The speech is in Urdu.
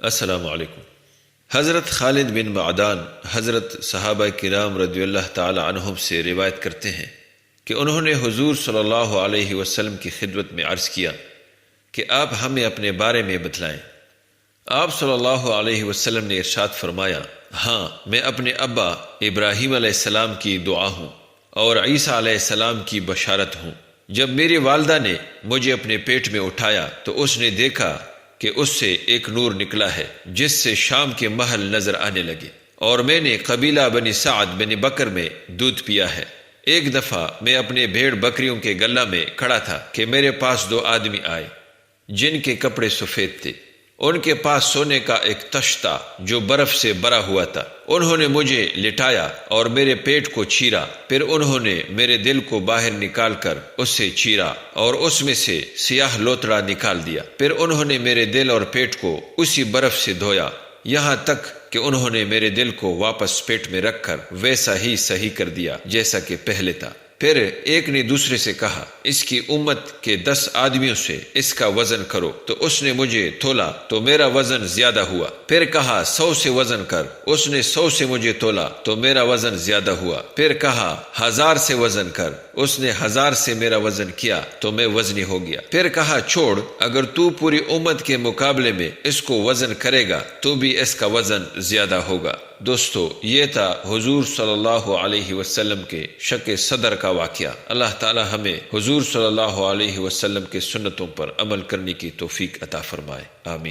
السلام علیکم۔ حضرت خالد بن معدان حضرت صحابہ کرام رضی اللہ تعالی عنہم سے روایت کرتے ہیں کہ انہوں نے حضور صلی اللہ علیہ وسلم کی خدمت میں عرض کیا کہ آپ ہمیں اپنے بارے میں بتلائیں۔ آپ صلی اللہ علیہ وسلم نے ارشاد فرمایا، ہاں، میں اپنے ابا ابراہیم علیہ السلام کی دعا ہوں اور عیسیٰ علیہ السلام کی بشارت ہوں۔ جب میری والدہ نے مجھے اپنے پیٹ میں اٹھایا تو اس نے دیکھا کہ اس سے ایک نور نکلا ہے جس سے شام کے محل نظر آنے لگے، اور میں نے قبیلہ بنی سعد بن بکر میں دودھ پیا ہے۔ ایک دفعہ میں اپنے بھیڑ بکریوں کے گلہ میں کھڑا تھا کہ میرے پاس دو آدمی آئے جن کے کپڑے سفید تھے۔ ان کے پاس سونے کا ایک تشت تھا جو برف سے بھرا ہوا تھا۔ انہوں نے مجھے لٹایا اور میرے پیٹ کو چیرا، پھر انہوں نے میرے دل کو باہر نکال کر اس سے چیرا اور اس میں سے سیاہ لوتڑا نکال دیا۔ پھر انہوں نے میرے دل اور پیٹ کو اسی برف سے دھویا، یہاں تک کہ انہوں نے میرے دل کو واپس پیٹ میں رکھ کر ویسا ہی صحیح کر دیا جیسا کہ پہلے تھا۔ پھر ایک نے دوسرے سے کہا، اس کی امت کے 10 آدمیوں سے اس کا وزن کرو، تو اس نے مجھے تولا تو میرا وزن زیادہ ہوا۔ پھر کہا 100 سے وزن کر، اس نے 100 سے مجھے تولا تو میرا وزن زیادہ ہوا۔ پھر کہا 1000 سے وزن کر، اس نے 1000 سے میرا وزن کیا تو میں وزنی ہو گیا۔ پھر کہا چھوڑ، اگر تو پوری امت کے مقابلے میں اس کو وزن کرے گا تو بھی اس کا وزن زیادہ ہوگا۔ دوستو، یہ تھا حضور صلی اللہ علیہ وسلم کے شق صدر کا واقعہ۔ اللہ تعالی ہمیں حضور صلی اللہ علیہ وسلم کے سنتوں پر عمل کرنے کی توفیق عطا فرمائے، آمین۔